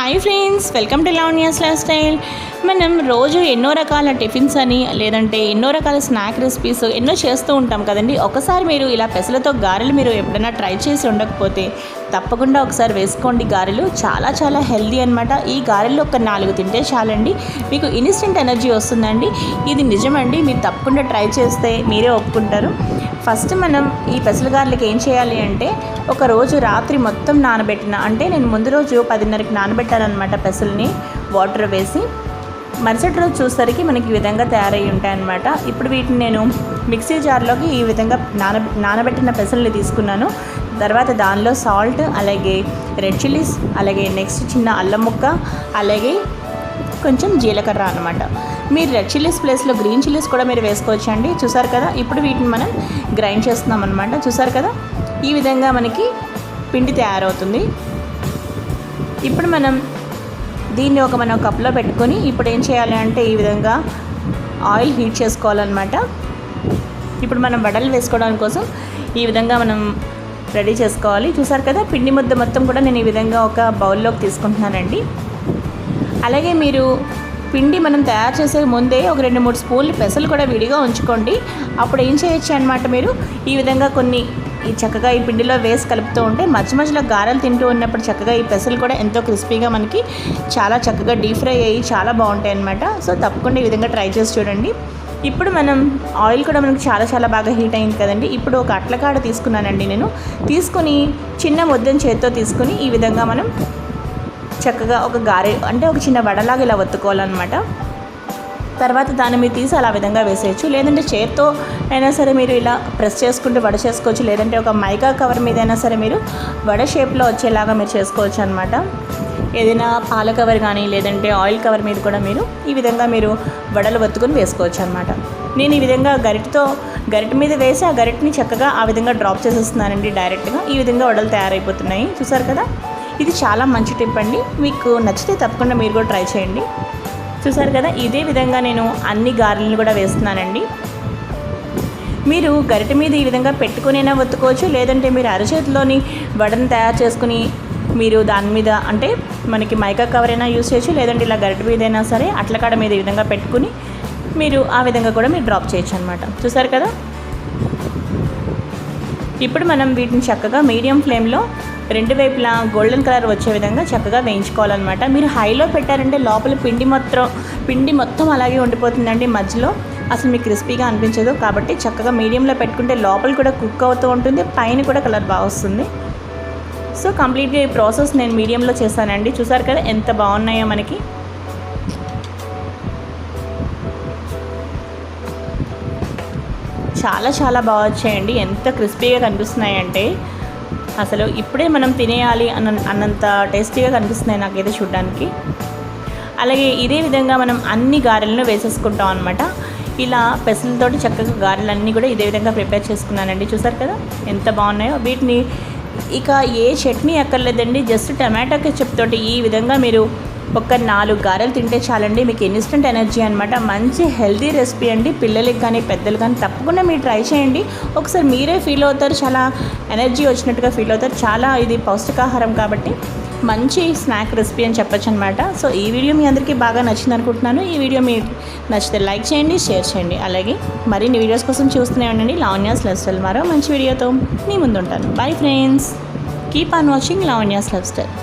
Hi friends, welcome to Lavanya's life style. మనం రోజు ఎన్నో రకాల టిఫిన్స్ అని లేదంటే ఎన్నో రకాల స్నాక్ రెసిపీస్ ఎన్నో చేస్తూ ఉంటాం కదండి. ఒకసారి మీరు ఇలా పెసలతో గారెలు మీరు ఎప్పుడైనా ట్రై చేసి ఉండకపోతే తప్పకుండా ఒకసారి వేసుకోండి. గారెలు చాలా చాలా హెల్దీ అనమాట. ఈ గారెలు ఒక 4 తింటే చాలండి, మీకు ఇన్స్టెంట్ ఎనర్జీ వస్తుందండి. ఇది నిజమండి, మీరు తప్పకుండా ట్రై చేస్తే మీరే ఒప్పుకుంటారు. ఫస్ట్ మనం ఈ పెసల గారెలకి ఏం చేయాలి అంటే, ఒక రోజు రాత్రి మొత్తం నానబెట్టిన, అంటే నేను ముందు రోజు 10:30కి నానబెట్టానమాట పెసల్ని వాటర్ వేసి. మరుసటి రోజు చూసరికి మనకి ఈ విధంగా తయారయ్యి ఉంటాయన్నమాట. ఇప్పుడు వీటిని నేను మిక్సీ జార్లోకి ఈ విధంగా నానబెట్టిన పెసల్ని తీసుకున్నాను. తర్వాత దానిలో సాల్ట్, అలాగే రెడ్ చిల్లీస్, అలాగే నెక్స్ట్ చిన్న అల్లం ముక్క, అలాగే కొంచెం జీలకర్ర అనమాట. మీరు రెడ్ చిల్లీస్ ప్లేస్లో గ్రీన్ చిల్లీస్ కూడా మీరు వేసుకోవచ్చు అండి. చూసారు కదా, ఇప్పుడు వీటిని మనం గ్రైండ్ చేస్తున్నాం అనమాట. చూసారు కదా, ఈ విధంగా మనకి పిండి తయారవుతుంది. ఇప్పుడు మనం దీన్ని మనం కప్లో పెట్టుకొని ఇప్పుడు ఏం చేయాలి అంటే, ఈ విధంగా ఆయిల్ హీట్ చేసుకోవాలన్నమాట. ఇప్పుడు మనం వడలు వేసుకోవడానికి కోసం ఈ విధంగా మనం రెడీ చేసుకోవాలి. చూసారు కదా, పిండి ముద్ద మొత్తం కూడా నేను ఈ విధంగా ఒక బౌల్లోకి తీసుకుంటున్నానండి. అలాగే మీరు పిండి మనం తయారు చేసే ముందే ఒక 2-3 స్పూన్లు పెసలు కూడా విడిగా ఉంచుకోండి. అప్పుడు ఏం చేయొచ్చు అనమాట, మీరు ఈ విధంగా కొన్ని చక్కగా ఈ పిండిలో వేసి కలుపుతూ ఉంటే మధ్య మధ్యలో గారెలు తింటూ ఉన్నప్పుడు చక్కగా ఈ పెసలు కూడా ఎంతో క్రిస్పీగా మనకి చాలా చక్కగా డీప్ ఫ్రై అయ్యి చాలా బాగుంటాయి అన్నమాట. సో తప్పకుండా ఈ విధంగా ట్రై చేసి చూడండి. ఇప్పుడు మనం ఆయిల్ కూడా మనకి చాలా చాలా బాగా హీట్ అయింది కదండి. ఇప్పుడు ఒక అట్లకాడ తీసుకున్నానండి నేను. తీసుకొని చిన్న ముద్దను చేతితో తీసుకొని ఈ విధంగా మనం చక్కగా ఒక గారె అంటే ఒక చిన్న వడలాగా ఇలా ఒత్తుకోవాలన్నమాట. తర్వాత దాన్ని మీరు తీసి అలా విధంగా వేసేయచ్చు, లేదంటే చేత్తో అయినా సరే మీరు ఇలా ప్రెస్ చేసుకుంటూ వడ చేసుకోవచ్చు, లేదంటే ఒక మైకా కవర్ మీద అయినా సరే మీరు వడ షేప్లో వచ్చేలాగా మీరు చేసుకోవచ్చు అనమాట. ఏదైనా పాల కవర్ కానీ లేదంటే ఆయిల్ కవర్ మీద కూడా మీరు ఈ విధంగా మీరు వడలు ఒత్తుకొని వేసుకోవచ్చు అనమాట. నేను ఈ విధంగా గరిట మీద వేసి ఆ గరిటని చక్కగా ఆ విధంగా డ్రాప్ చేసేస్తున్నానండి డైరెక్ట్గా. ఈ విధంగా వడలు తయారైపోతున్నాయి. చూసారు కదా, ఇది చాలా మంచి టిప్ అండి. మీకు నచ్చితే తప్పకుండా మీరు కూడా ట్రై చేయండి. చూసారు కదా, ఇదే విధంగా నేను అన్ని గారెలను కూడా వేస్తున్నానండి. మీరు గరిటె మీద ఈ విధంగా పెట్టుకునైనా ఒత్తుకోవచ్చు, లేదంటే మీరు అరచేతిలోని వడను తయారు చేసుకుని మీరు దాని మీద అంటే మనకి మైకా కవర్ అయినా యూజ్ చేయొచ్చు, లేదంటే ఇలా గరిటె మీద అయినా సరే అట్లకాడ మీద ఈ విధంగా పెట్టుకుని మీరు ఆ విధంగా కూడా మీరు డ్రాప్ చేయొచ్చు అనమాట. చూసారు కదా, ఇప్పుడు మనం వీటిని చక్కగా మీడియం ఫ్లేమ్లో 2 వైపులా గోల్డెన్ కలర్ వచ్చే విధంగా చక్కగా వేయించుకోవాలన్నమాట. మీరు హైలో పెట్టారంటే లోపల పిండి మొత్తం అలాగే ఉండిపోతుందండి, మధ్యలో అసలు మీకు క్రిస్పీగా అనిపించదు. కాబట్టి చక్కగా మీడియంలో పెట్టుకుంటే లోపల కూడా కుక్ అవుతూ ఉంటుంది, పైన కూడా కలర్ బాగా వస్తుంది. సో కంప్లీట్గా ఈ ప్రాసెస్ నేను మీడియంలో చేశానండి. చూసారు కదా ఎంత బాగున్నాయో మనకి. చాలా చాలా బాగా వచ్చాయండి, ఎంత క్రిస్పీగా కనిపిస్తున్నాయంటే అసలు ఇప్పుడే మనం తినేయాలి అన్నంత టేస్టీగా కనిపిస్తున్నాయి నాకైతే చూడడానికి. అలాగే ఇదే విధంగా మనం అన్ని గారెలను వేసేసుకుంటాం అనమాట. ఇలా పెసలతోటి చక్కగా గారెలన్నీ కూడా ఇదే విధంగా ప్రిపేర్ చేసుకున్నానండి. చూసారు కదా ఎంత బాగున్నాయో. వీటిని ఇక ఏ చట్నీ అక్కర్లేదండి, జస్ట్ టమాటో కెచప్ తోటి ఈ విధంగా మీరు ఒక 4 గారెలు తింటే చాలండి, మీకు ఇన్స్టెంట్ ఎనర్జీ అనమాట. మంచి హెల్తీ రెసిపీ అండి. పిల్లలకి కానీ పెద్దలు కానీ తప్పకుండా మీరు ట్రై చేయండి. ఒకసారి మీరే ఫీల్ అవుతారు, చాలా ఎనర్జీ వచ్చినట్టుగా ఫీల్ అవుతారు. చాలా ఇది పౌష్టికాహారం కాబట్టి మంచి స్నాక్ రెసిపీ అని చెప్పొచ్చు అనమాట. సో ఈ వీడియో మీ అందరికీ బాగా నచ్చింది అనుకుంటున్నాను. ఈ వీడియో మీకు నచ్చితే లైక్ చేయండి, షేర్ చేయండి. అలాగే మరిన్ని వీడియోస్ కోసం చూస్తూనే ఉండండి లావణ్యాస్ లైఫ్ స్టైల్. మరో మంచి వీడియోతో మీ ముందు ఉంటాను. Bye friends, keep on watching Lavanya's life style.